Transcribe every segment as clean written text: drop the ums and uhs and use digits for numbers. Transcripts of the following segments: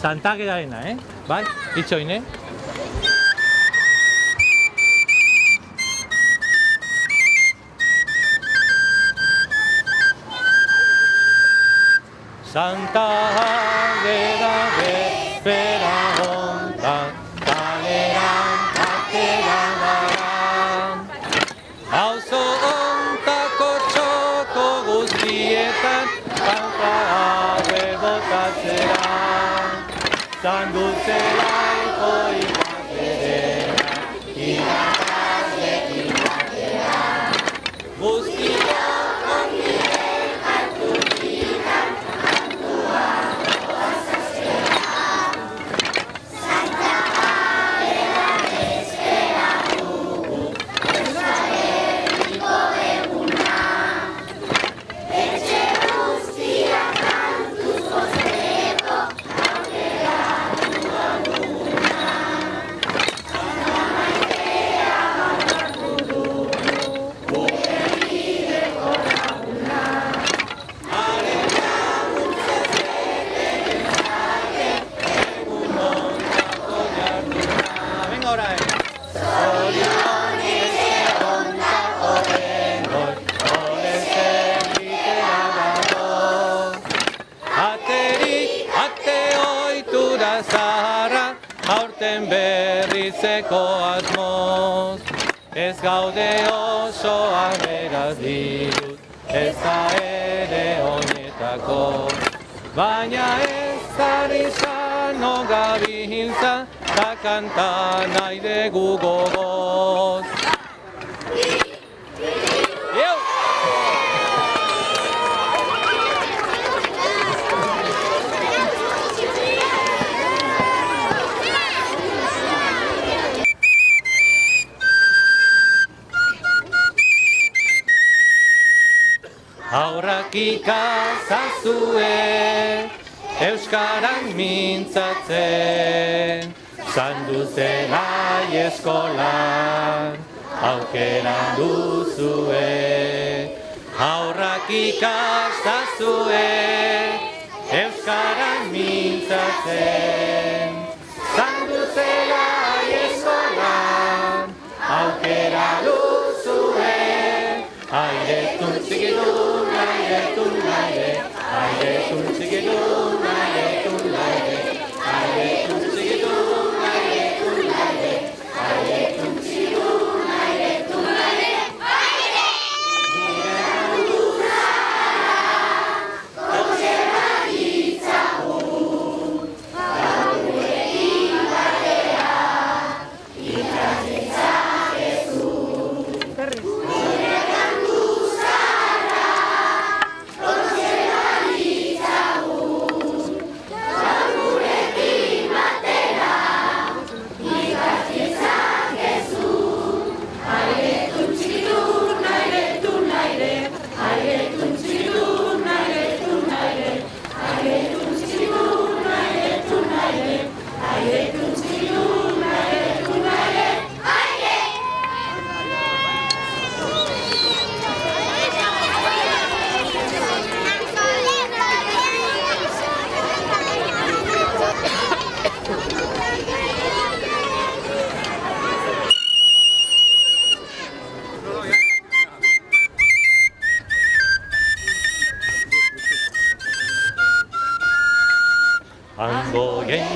Santagerarena, bai? Itxoin, Santa Agera bezpera hontan, kaleran ateran daran. Auzo hontako txoko guztietan, kanta haue botatzeran. Sanduzelaiko ikaserena, irakaslekin bateran. Guztiak ongiren hartu dikan, aurten berritzeko asmoz, ez gaude oso aberaz dirut, ez da ere honetako, baina ez zari sano gabiltza, ta kanta nahi dugu gogoz. Haurrak ikazazue, euskaran mintzatzen, sanduzela eskolan, aukeran duzue. Haurrak ikazazue, euskaran mintzatzen, sanduzela eskolan, aukeran duzue. Airetun txikidun, airetun laire, airetun txikidun, airetun laire, airetun txikidun, airetun laire, airetun txikidun, airetun laire, aire! Nire kantu zara, kotxera ditzagun, gaurrekin batera, ikasitzakezu.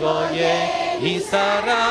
Goie izarra,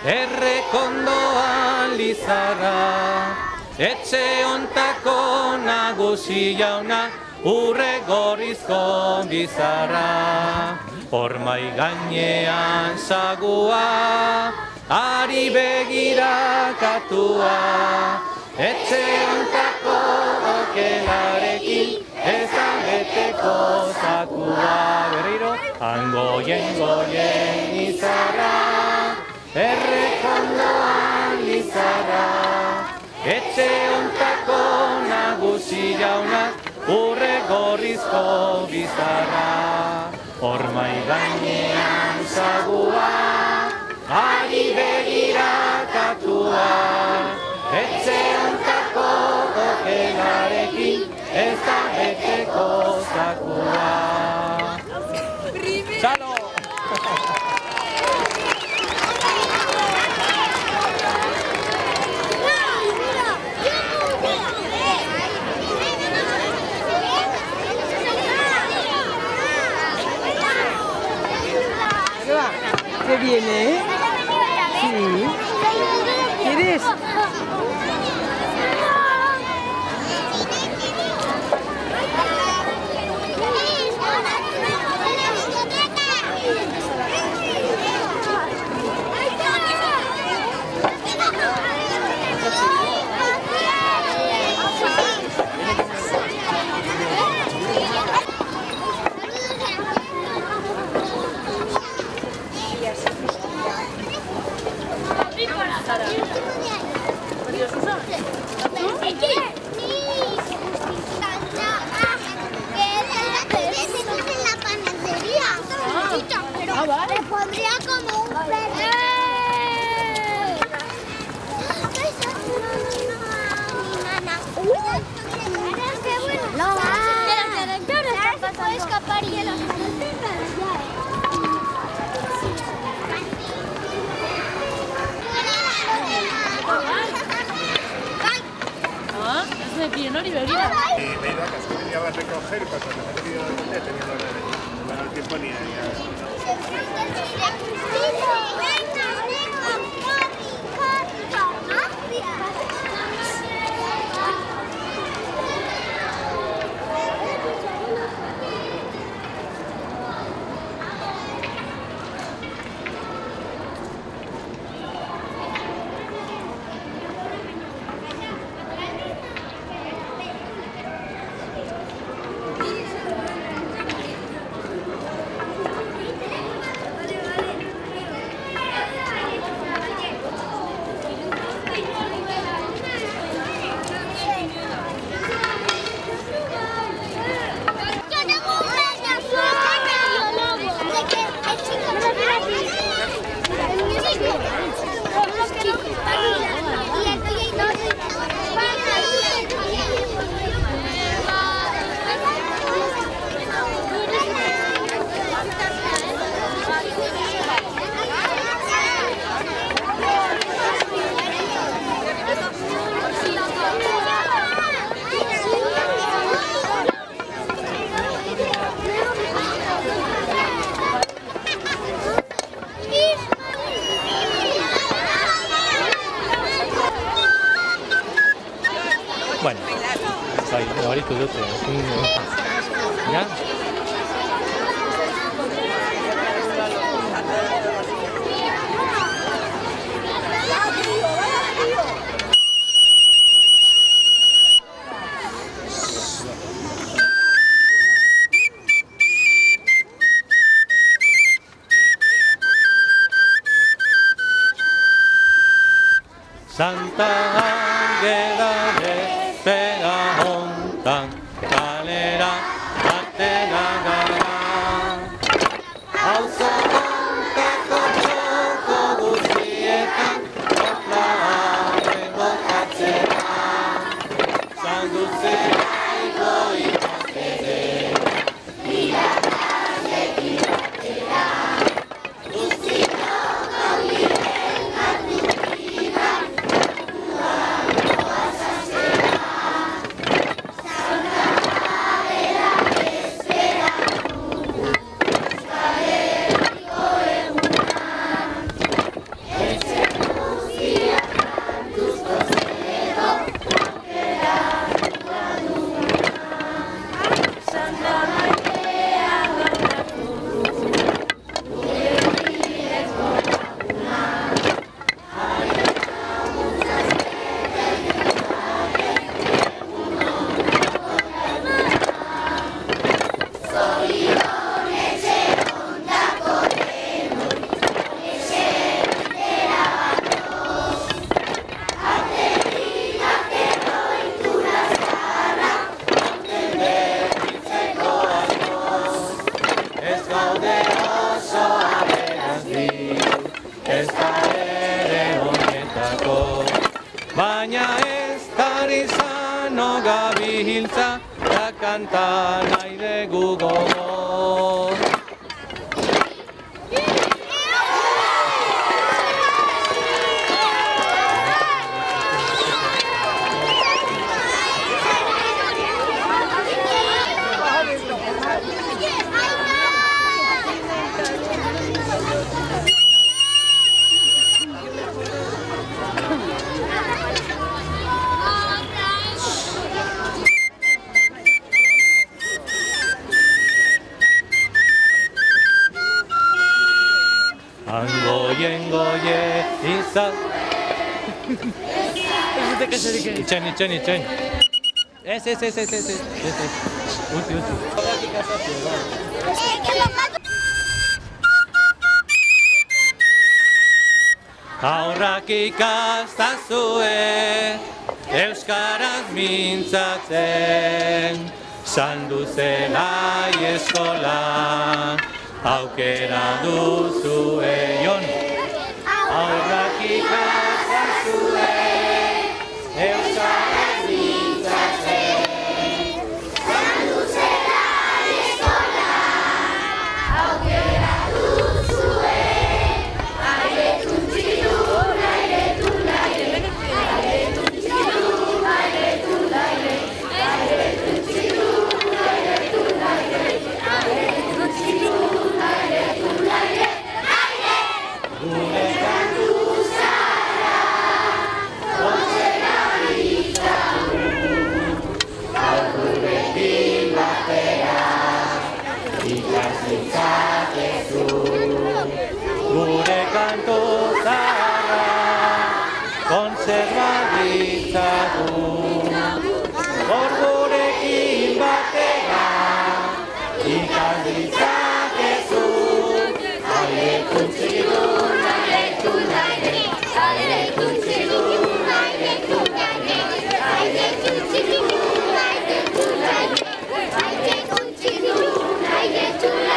errekondoan lizarra, etxe ontako nagusi jauna, urre gorrizko bizarra. Hormai gainean sagua, ari begira katua, etxe ontako okelarekin, ez da beteko zakua. Berriro, goien izarra, errekondoan lizarra, etxe ontako nagusi jaunak, urre gorrizko bizarra. Hormai gainean sagua, ari begira katua, etxe ontako okelarekin, ez da beteko zakua. Txalo! ¿Qué viene? Sí. ¿Quieres? Le pondría como un perro. No, se puede escapar y Me piden hori begira. Me he ido a casa, venía a recoger y cuando me he venido he tenido el tiempo ni Bueno, sai, ahorita yo te... ¿Ya? Santa Ángela espera hontan kalera atera gara auzo hontako txoko guztietan opla botatzera sanduzera igoi batere irakaslekin batera guztiko gaudiren atukidan baina ez tarizano gabiltza da kanta nahi dugu gogo. Ay, izan. Ez dute kasarik egin. Itxain. Ez. Utzi. Haurrak ikastazue euskaraz mintzatzen, saldu zelai eskolan, aukera duzue jon. Haurrak ikastazue euskaraz mintzatzen, saldu zelai eskolan, aukera duzue. Gure kantu zaharra kontserba ditzagun, hor gurekin batera ikas ditzakezu. Aire kuntzigun, aire kuntzigun, aire kuntzigun, aire kuntzigun, aire kuntzigun, aire kuntzigun, aire kuntzigun, aire kuntzigun.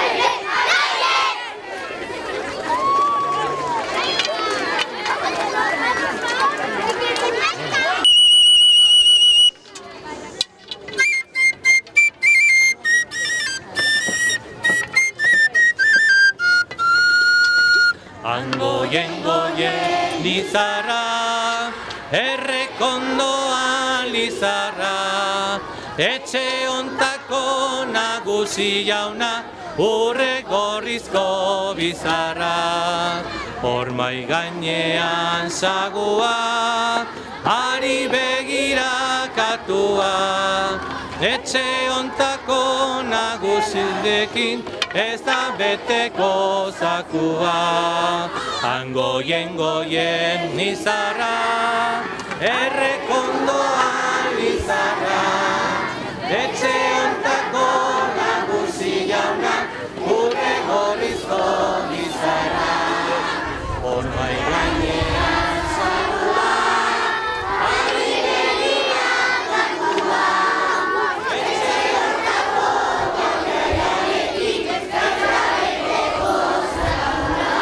Goien lizarra, errekondoan lizarra, etxe ontako nagusi jauna, urre gorrizko bizarra. Hormai gainean sagua, ari begira katua, etxe ontako nagusidekin, ez da beteko zakua. Goien nizarra, errekondoan lizarra, etxe ontako nagusi jauna, gure gorrizko bizarra. Hormai gainean sagua, ari begira katua, etxe ontako nagusidekin, ez da beteko zakua.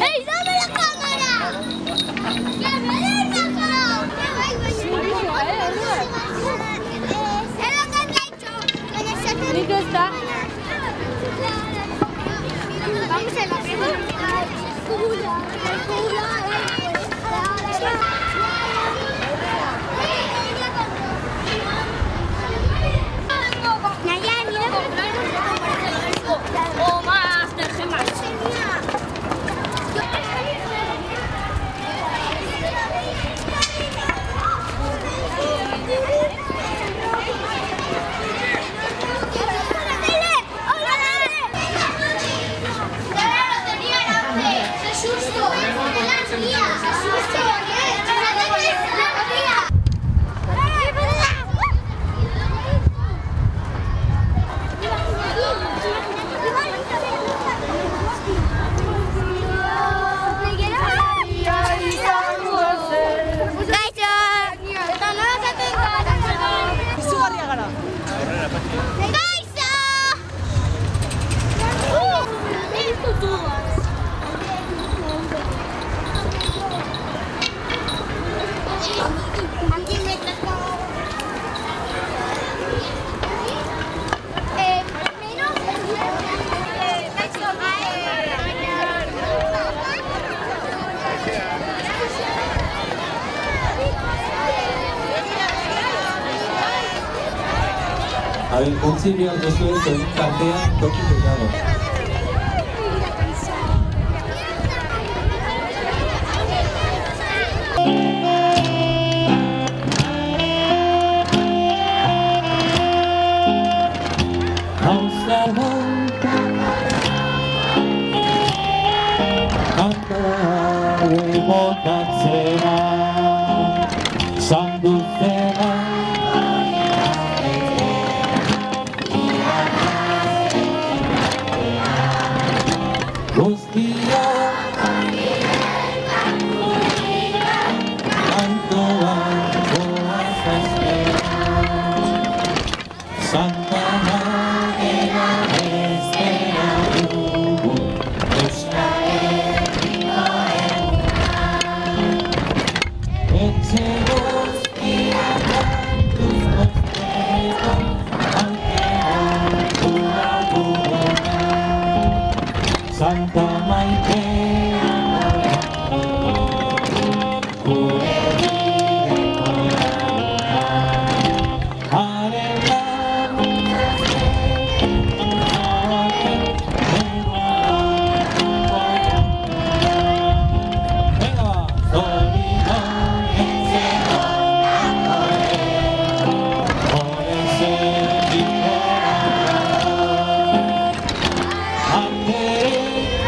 ¡Ey, dame la cámara! ¡Que me den la cámara! Es lo que te he hecho. Nico está. Vamos a la primera. O más de gemas. Izugarria gara. el concilio de Suecia tartean toki pegado.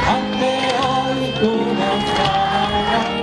Ante hoy tu no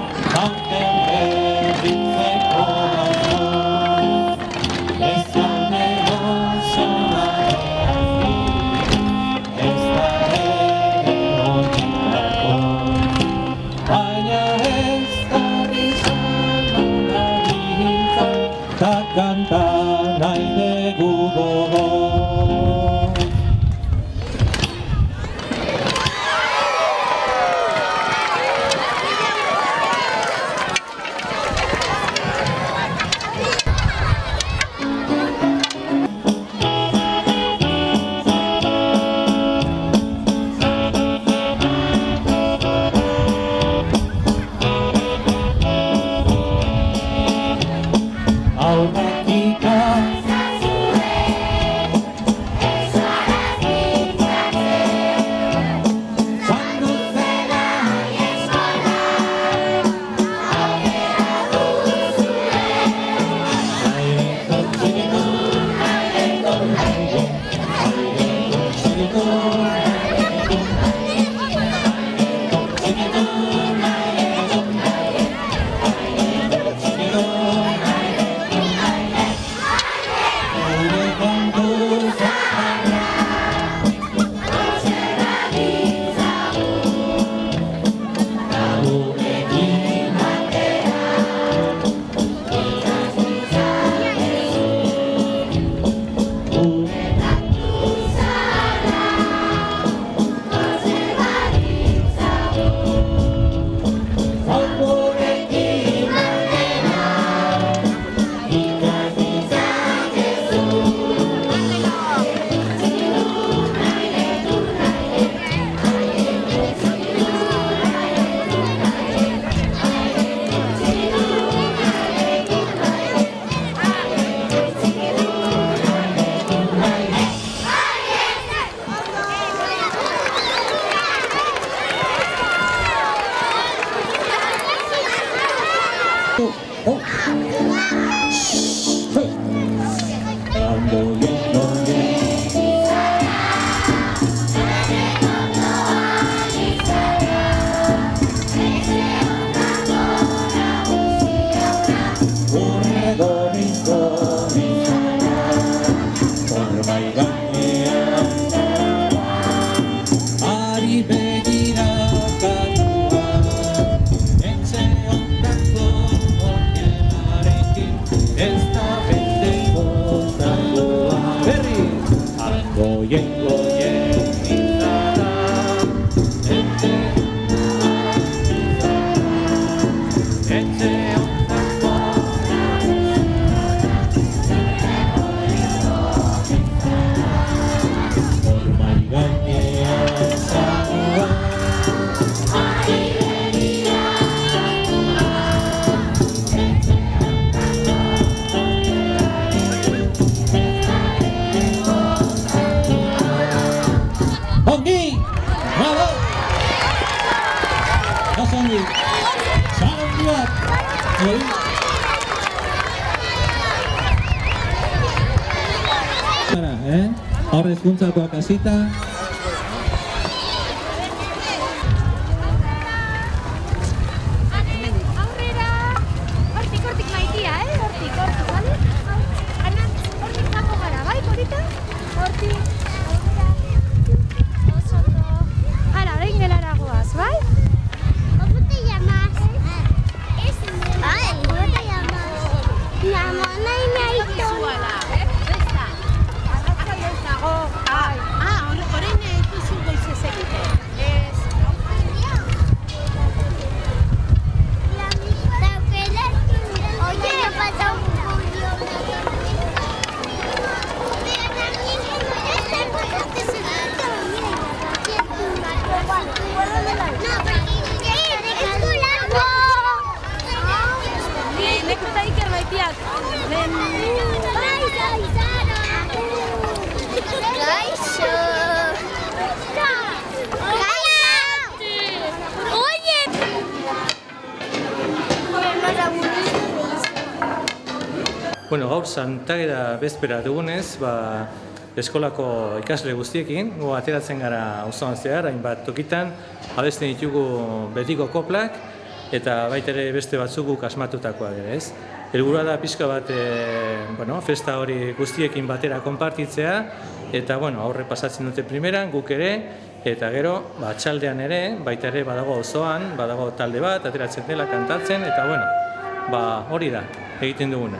Bravo! Oso ongi. Zagondi bat. Hori. Hor hezkuntzakoak hasita. Aurrera. Hortik maitia, hortik, bale? Ana, hortik zago gara, bai, polita? Hortik. Oso ondo. Hala, orain gelara goaz, bai? ¿Cómo te llamas? Ay, ¿cómo te llamas? La mona y mi aitona. Orain ikusi goizez egite. Oye, me falta un pollo. Nek eta Iker maitiak. Bueno, gaur Santageda bezpera dugunez, eskolako ikasle guztiekin, ateratzen gara auzoan zehar, hainbat tokitan, abesten ditugu betiko koplak, eta baita ere beste batzuk guk asmatutakoak ere, ez? Helburua da pixka bat, festa hori guztiekin batera konpartitzea, eta aurre pasatzen dute primeran, guk ere, eta gero, txaldean ere, baita ere badago auzoan, badago talde bat, ateratzen dela kantatzen, eta hori da, egiten duguna.